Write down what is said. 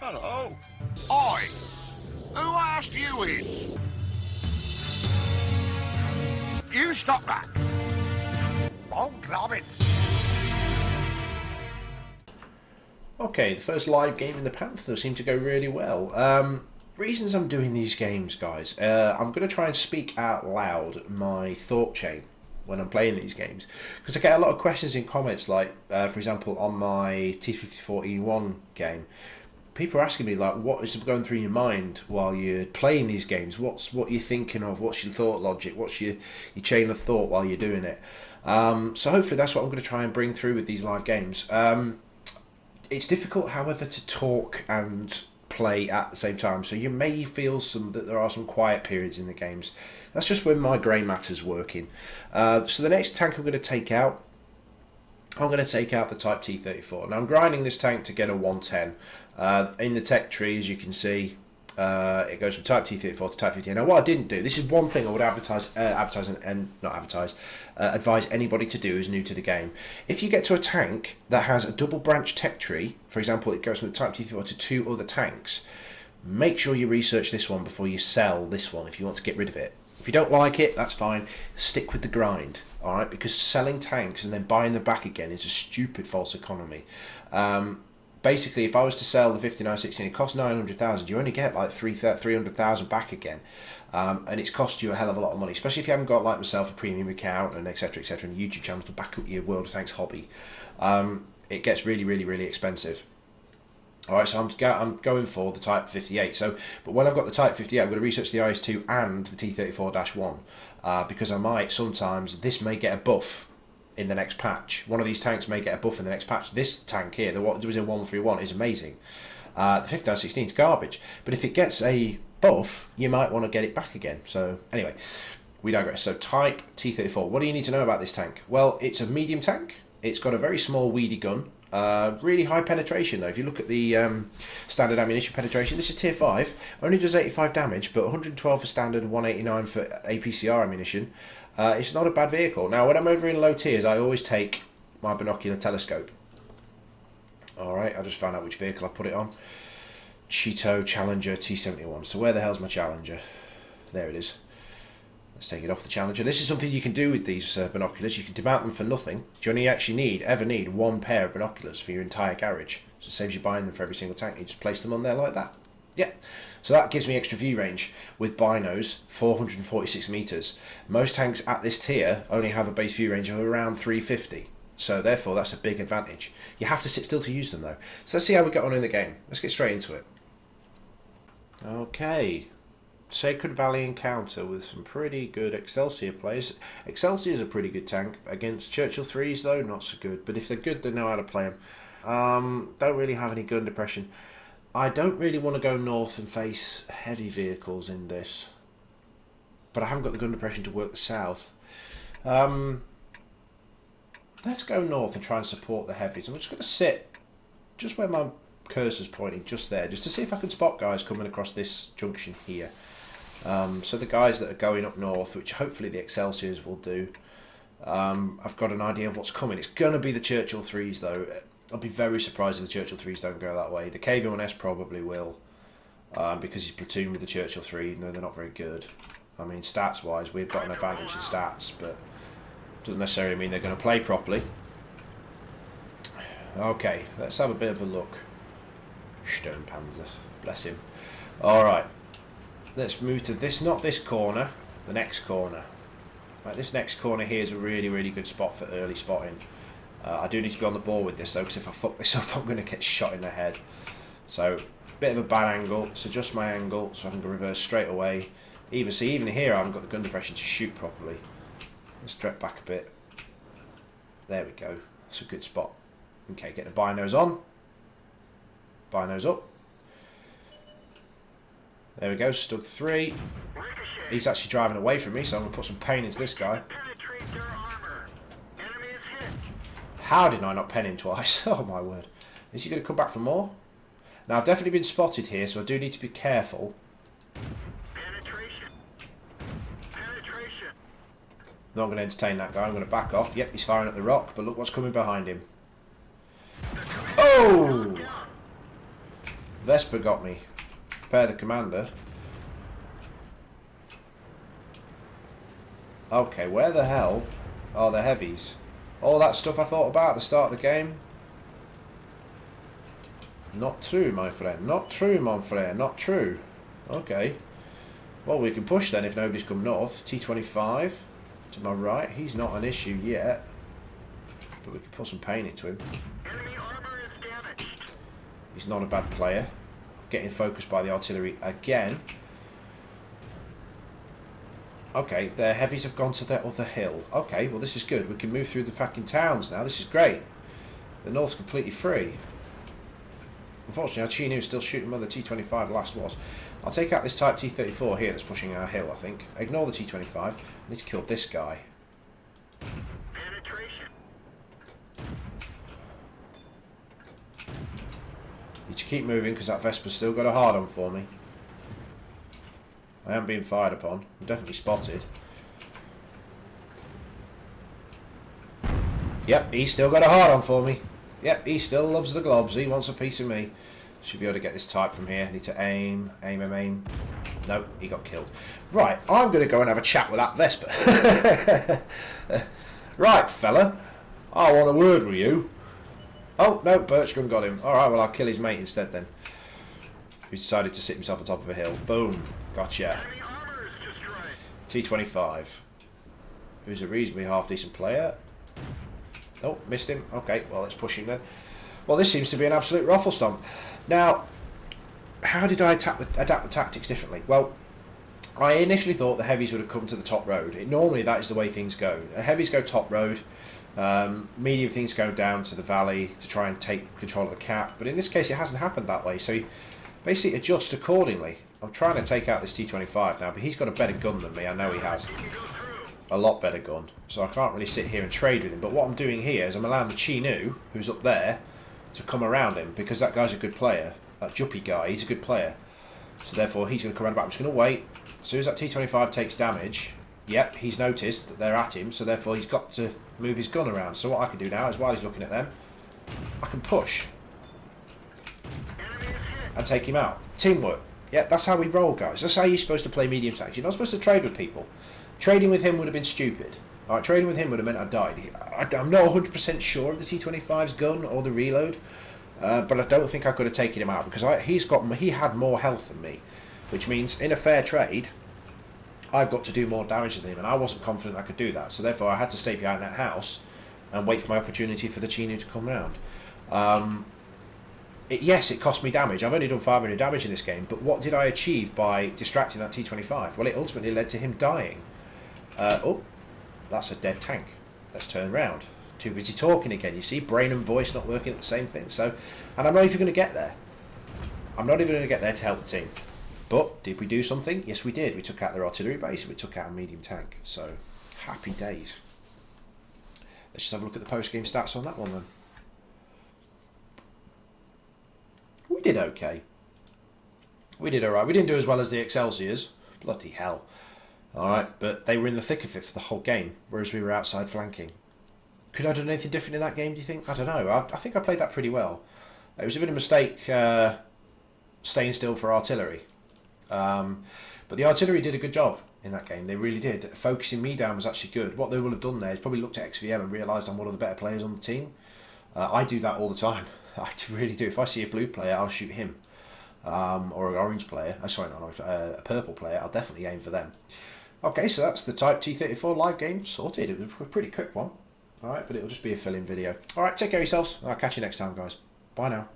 Hello. Oi! Who asked you in? You stop that! Oh, Globbits! Okay, the first live game in the Panther seemed to go really well. Reasons I'm doing these games, guys. I'm going to try and speak out loud my thought chain when I'm playing these games, because I get a lot of questions in comments, like, for example, on my T-34 E1 game. People are asking me, like, what is going through your mind while you're playing these games? What you're thinking of? What's your thought logic? What's your chain of thought while you're doing it? So hopefully that's what I'm going to try and bring through with these live games. It's difficult, however, to talk and play at the same time, so you may feel that there are some quiet periods in the games. That's just when my grey matter's working. So the next tank I'm going to take out, the Type T-34. Now I'm grinding this tank to get a 110. In the tech tree, as you can see, it goes from Type T-34 to Type 58. Now what I didn't do, this is one thing I would advise anybody to do who's new to the game. If you get to a tank that has a double branch tech tree, for example it goes from the Type T-34 to 2 other tanks, make sure you research this one before you sell this one if you want to get rid of it. If you don't like it, that's fine. Stick with the grind, alright? Because selling tanks and then buying them back again is a stupid false economy. Basically, if I was to sell the 5916, it costs 900,000. You only get like 300,000 back again, and it's cost you a hell of a lot of money. Especially if you haven't got, like myself, a premium account and etc. and a YouTube channel to back up your World of Tanks hobby. It gets really, really, really expensive. All right, so I'm going for the Type 58. But when I've got the Type 58, I'm going to research the IS-2 and the T-34-1 because I might sometimes this may get a buff in the next patch. One of these tanks may get a buff in the next patch. This tank here, the what was in 131, is amazing. The 5916 is garbage, but if it gets a buff, you might want to get it back again. So anyway, we digress. So Type T-34. What do you need to know about this tank? Well, it's a medium tank. It's got a very small weedy gun. Really high penetration though. If you look at the standard ammunition penetration, this is tier 5. Only does 85 damage, but 112 for standard, 189 for APCR ammunition. It's not a bad vehicle. Now, when I'm over in low tiers, I always take my binocular telescope. Alright, I just found out which vehicle I put it on. Cheeto Challenger T-71. So where the hell's my Challenger? There it is. Let's take it off the Challenger. This is something you can do with these binoculars. You can demount them for nothing. You only actually ever need one pair of binoculars for your entire garage. So it saves you buying them for every single tank. You just place them on there like that. Yeah. So that gives me extra view range with binos, 446 metres. Most tanks at this tier only have a base view range of around 350. So therefore that's a big advantage. You have to sit still to use them though. So let's see how we get on in the game. Let's get straight into it. Okay. Sacred Valley encounter with some pretty good Excelsior players. Excelsior is a pretty good tank. Against Churchill 3s though, not so good. But if they're good, they know how to play them. Don't really have any gun depression. I don't really want to go north and face heavy vehicles in this. But I haven't got the gun depression to work the south. Let's go north and try and support the heavies. I'm just going to sit just where my cursor's pointing, just there, just to see if I can spot guys coming across this junction here. So the guys that are going up north, which hopefully the Excelsiors will do, I've got an idea of what's coming. It's going to be the Churchill 3s though. I'll be very surprised if the Churchill 3s don't go that way. The KV-1S probably will, because he's platooned with the Churchill 3, even though they're not very good. I mean, stats-wise, we've got an advantage in stats, but doesn't necessarily mean they're going to play properly. Okay, let's have a bit of a look. Sturmpanzer, bless him. Alright, let's move to this, not this corner, the next corner. Right, this next corner here is a really, really good spot for early spotting. I do need to be on the ball with this though, because if I fuck this up I'm going to get shot in the head. So, bit of a bad angle. Let's adjust my angle so I can reverse straight away. Even here I haven't got the gun depression to shoot properly. Let's drop back a bit. There we go. That's a good spot. Okay, get the binos on. Binos up. There we go, Stug 3. He's actually driving away from me, so I'm going to put some pain into this guy. How did I not pen him twice? Oh my word. Is he going to come back for more? Now I've definitely been spotted here, so I do need to be careful. Not going to entertain that guy, I'm going to back off. Yep, he's firing at the rock, but look what's coming behind him. Oh! Vesper got me. Prepare the commander. Okay, where the hell are the heavies? All that stuff I thought about at the start of the game. Not true, my friend. Not true, mon frere. Not true. Okay. Well, we can push then if nobody's come north. T-25 to my right. He's not an issue yet. But we can put some pain into him. Enemy armor is damaged. He's not a bad player. Getting focused by the artillery again. Okay, their heavies have gone to their other hill. Okay, well this is good. We can move through the fucking towns now. This is great. The north's completely free. Unfortunately, our Chinu is still shooting where the T-25 last was. I'll take out this Type T-34 here that's pushing our hill, I think. Ignore the T-25. I need to kill this guy. Penetration. Need to keep moving because that Vesper's still got a hard on for me. I am being fired upon. I'm definitely spotted. Yep, he's still got a hard on for me. Yep, he still loves the globs. He wants a piece of me. Should be able to get this type from here. Need to aim. No, he got killed. Right, I'm going to go and have a chat with that Vesper. Right, fella. I want a word with you. Oh, no, Birchgun got him. Alright, well, I'll kill his mate instead then. He decided to sit himself on top of a hill. Boom. Gotcha. Enemy armor is destroyed. T-25. Who's a reasonably half-decent player. Oh, missed him. Okay, well, let's push him then. Well, this seems to be an absolute ruffle stomp. Now, how did I adapt the tactics differently? Well, I initially thought the heavies would have come to the top road. Normally, that is the way things go. Heavies go top road. Medium things go down to the valley to try and take control of the cap. But in this case, it hasn't happened that way. So you basically adjust accordingly. I'm trying to take out this T-25 now, but he's got a better gun than me. I know he has. A lot better gun. So I can't really sit here and trade with him. But what I'm doing here is I'm allowing the Chinu, who's up there, to come around him because that guy's a good player. That Juppy guy, he's a good player. So therefore, he's going to come around back. I'm just going to wait. As soon as that T-25 takes damage, yep, he's noticed that they're at him. So therefore, he's got to move his gun around. So what I can do now is while he's looking at them, I can push and take him out. Teamwork. Yeah, that's how we roll, guys. That's how you're supposed to play medium tanks. You're not supposed to trade with people. Trading with him would have been stupid. Alright, trading with him would have meant I died. I'm not 100% sure of the T-25's gun or the reload, but I don't think I could have taken him out because he had more health than me, which means in a fair trade, I've got to do more damage than him, and I wasn't confident I could do that. So therefore, I had to stay behind that house and wait for my opportunity for the Chinu to come round. Yes, it cost me damage. I've only done 500 damage in this game, but what did I achieve by distracting that T-25? Well, it ultimately led to him dying. Oh, that's a dead tank. Let's turn round. Too busy talking again, you see? Brain and voice not working at the same thing. So, and I'm not even going to get there. I'm not even going to get there to help the team. But, did we do something? Yes, we did. We took out their artillery base. We took out a medium tank. So, happy days. Let's just have a look at the post-game stats on that one then. We did okay. We did alright. We didn't do as well as the Excelsiors. Bloody hell. Alright, but they were in the thick of it for the whole game, whereas we were outside flanking. Could I have done anything different in that game, do you think? I don't know. I think I played that pretty well. It was a bit of a mistake staying still for artillery. But the artillery did a good job in that game. They really did. Focusing me down was actually good. What they will have done there is probably looked at XVM and realised I'm one of the better players on the team. I do that all the time. I really do. If I see a blue player, I'll shoot him. Or an orange player. Sorry, not orange. A purple player. I'll definitely aim for them. Okay, so that's the Type T-34 live game sorted. It was a pretty quick one. Alright, but it'll just be a fill-in video. Alright, take care of yourselves. I'll catch you next time, guys. Bye now.